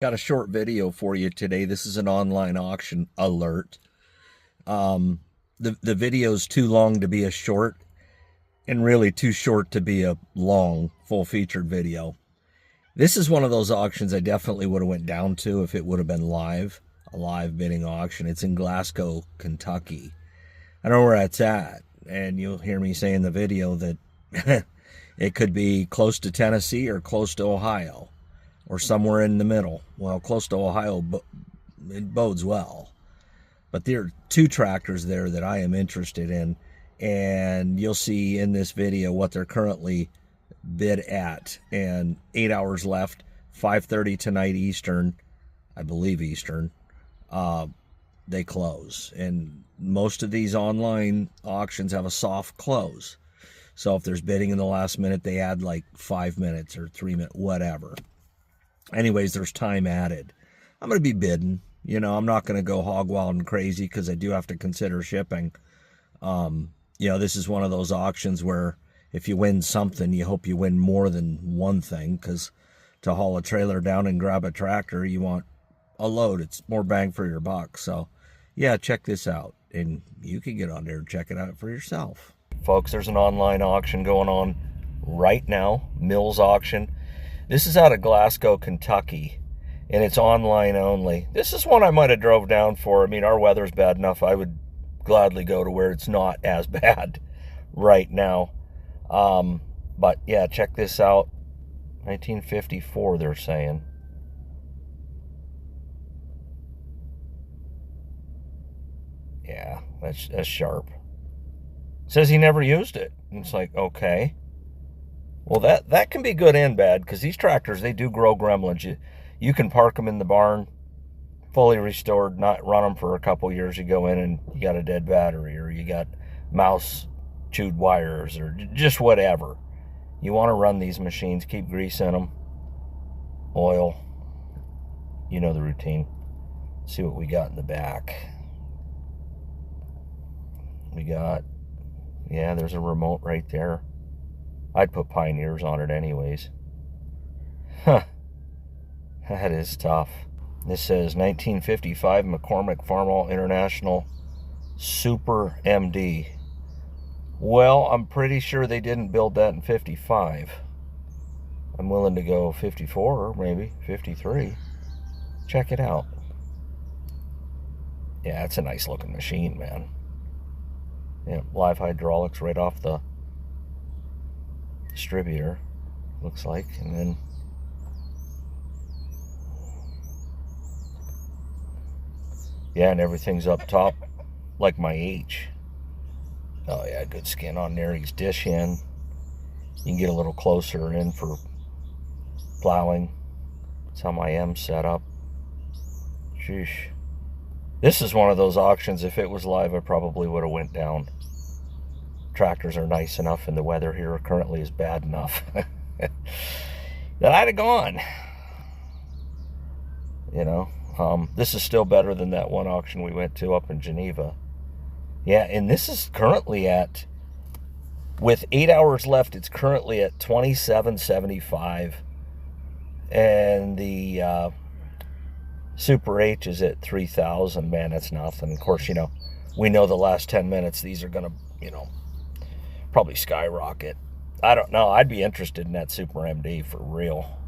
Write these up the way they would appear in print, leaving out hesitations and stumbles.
Got a short video for you today. This is an online auction alert. The video's too long to be a short and really too short to be a long full-featured video. This is one of those auctions I definitely would have went down to if it would have been live, a live bidding auction. It's in Glasgow, Kentucky. I don't know where that's at, and you'll hear me say in the video that it could be close to Tennessee or close to Ohio, or somewhere in the middle. Well, close to Ohio, it bodes well. But there are two tractors there that I am interested in, and you'll see in this video what they're currently bid at. And 8 hours left, 5:30 tonight Eastern, I believe Eastern, they close. And most of these online auctions have a soft close. So if there's bidding in the last minute, they add like 5 minutes or 3 minutes, whatever. Anyways, there's time added. I'm going to be bidding. I'm not going to go hog wild and crazy because I do have to consider shipping. This is one of those auctions where if you win something, you hope you win more than one thing, because to haul a trailer down and grab a tractor, you want a load. It's more bang for your buck. So, yeah, check this out. And you can get on there and check it out for yourself. Folks, there's an online auction going on right now, Mills Auction. This is out of Glasgow, Kentucky, and it's online only. This is one I might have drove down for. I mean, our weather's bad enough. I would gladly go to where it's not as bad right now. But, yeah, check this out. 1954, they're saying. Yeah, that's sharp. Says he never used it. And it's like, okay. Well, that can be good and bad, because these tractors, they do grow gremlins. You can park them in the barn, fully restored, not run them for a couple years. You go in and you got a dead battery, or you got mouse-chewed wires, or just whatever. You want to run these machines, keep grease in them, oil. You know the routine. Let's see what we got in the back. We got, yeah, there's a remote right there. I'd put Pioneers on it anyways. Huh. That is tough. This says 1955 McCormick Farmall International Super MD. Well, I'm pretty sure they didn't build that in 55. I'm willing to go 54 or maybe 53. Check it out. Yeah, it's a nice looking machine, man. Yeah, live hydraulics right off the distributor, looks like. And then yeah, and everything's up top like my H. Oh yeah, good skin on there. He's dish in. You can get a little closer in for plowing. That's how my M's set up. Sheesh. This is one of those auctions, if it was live, I probably would have went down. Tractors are nice enough, and the weather here currently is bad enough that I'd have gone. This is still better than that one auction we went to up in Geneva. Yeah, and this is currently at, with 8 hours left, it's currently at $27.75, and the Super H is at $3,000. Man, that's nothing. Of course, we know the last 10 minutes these are gonna, probably skyrocket. I don't know. I'd be interested in that Super MD for real.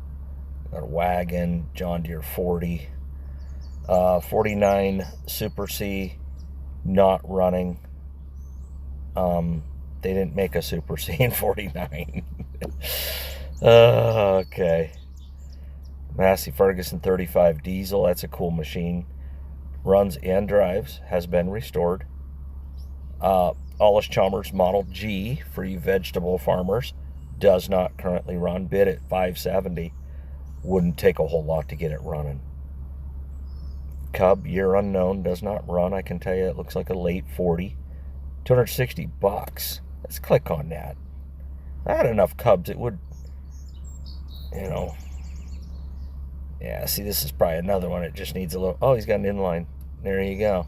Got a wagon, John Deere 40, 49 Super C, not running. They didn't make a Super C in 49. Okay. Massey Ferguson 35 diesel. That's a cool machine. Runs and drives. Has been restored. Allis-Chalmers Model G for you vegetable farmers. Does not currently run. Bid at $570. Wouldn't take a whole lot to get it running. Cub, year unknown, does not run. I can tell you it looks like a late 40. $260. Let's click on that. I had enough Cubs. It would, yeah, see, this is probably another one. It just needs a little... Oh, he's got an inline. There you go.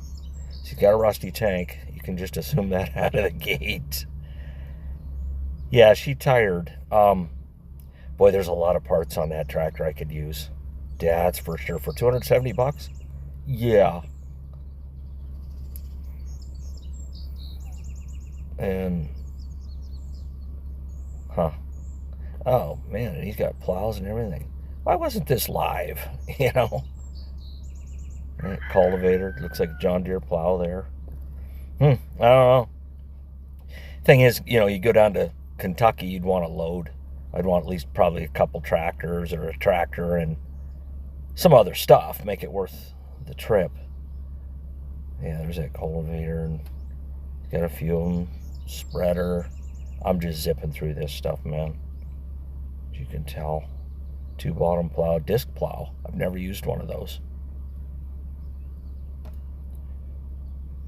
So he's got a rusty tank. You can just assume that out of the gate. Yeah, she tired. Boy, there's a lot of parts on that tractor I could use. That's for sure. For 270 bucks? Yeah. And, huh. Oh, man, and he's got plows and everything. Why wasn't this live? You know? Right, cultivator. Looks like a John Deere plow there. I don't know. Thing is, you know, you go down to Kentucky, you'd want a load. I'd want at least probably a couple tractors or a tractor and some other stuff. Make it worth the trip. Yeah, there's that cultivator and got a few of them. Spreader. I'm just zipping through this stuff, man. As you can tell. 2-bottom plow, disc plow. I've never used one of those.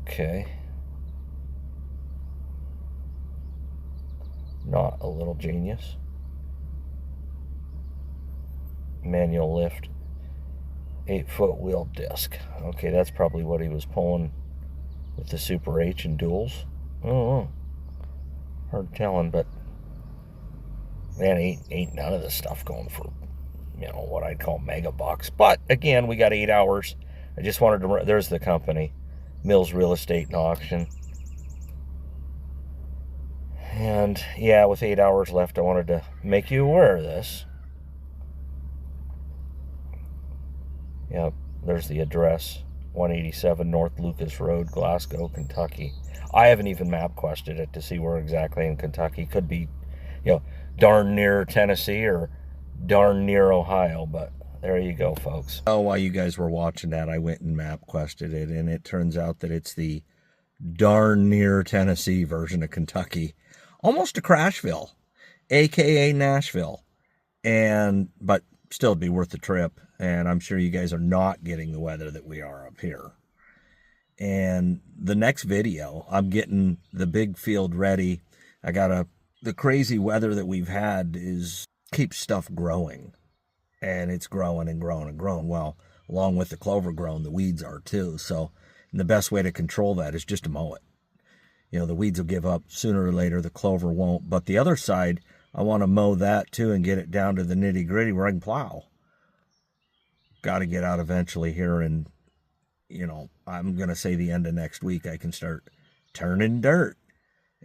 Okay. Not a little genius. Manual lift. 8-foot wheel disc. Okay, that's probably what he was pulling with the Super H and duals. I don't know. Hard telling, but man, ain't none of this stuff going for, you know, what I'd call mega bucks. But again, we got 8 hours. I just wanted to, there's the company, Mills Real Estate and Auction. And yeah, with 8 hours left, I wanted to make you aware of this. Yep, there's the address, 187 North Lucas Road, Glasgow, Kentucky. I haven't even map quested it to see where exactly in Kentucky. Could be, you know, darn near Tennessee or darn near Ohio, but there you go, folks. Oh, while you guys were watching that, I went and map quested it, and it turns out that it's the darn near Tennessee version of Kentucky. Almost to Crashville, a.k.a. Nashville. But still it'd be worth the trip, and I'm sure you guys are not getting the weather that we are up here. And the next video, I'm getting the big field ready. I got the crazy weather that we've had keeps stuff growing, and it's growing and growing and growing. Well, along with the clover growing, the weeds are too. So the best way to control that is just to mow it. You know, the weeds will give up sooner or later, the clover won't. But the other side, I want to mow that too and get it down to the nitty gritty where I can plow. Got to get out eventually here, and you know, I'm going to say the end of next week I can start turning dirt.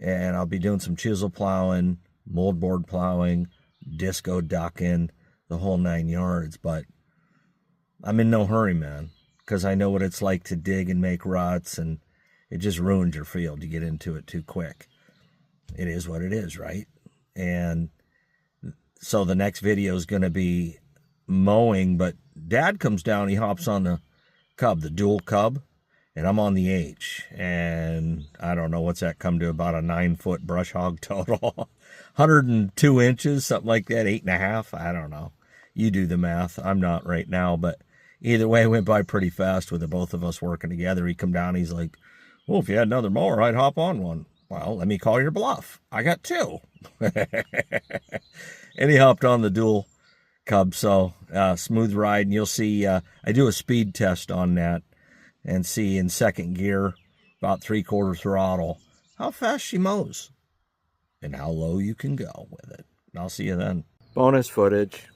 And I'll be doing some chisel plowing, moldboard plowing, disco ducking, the whole 9 yards. But I'm in no hurry, man, because I know what it's like to dig and make ruts, and it just ruins your field. You get into it too quick. It is what it is, right? And so the next video is going to be mowing, but Dad comes down, he hops on the cub, the dual cub, and I'm on the H, and I don't know what's that come to, about a 9-foot brush hog total. 102 inches, something like that, 8.5, I don't know. You do the math, I'm not right now, but either way, it went by pretty fast with the both of us working together. He come down, he's like, well, if you had another mower, I'd hop on one. Well, let me call your bluff. I got 2. And he hopped on the dual cub, so smooth ride. And you'll see, I do a speed test on that and see in second gear, about 3/4 throttle, how fast she mows and how low you can go with it. And I'll see you then. Bonus footage.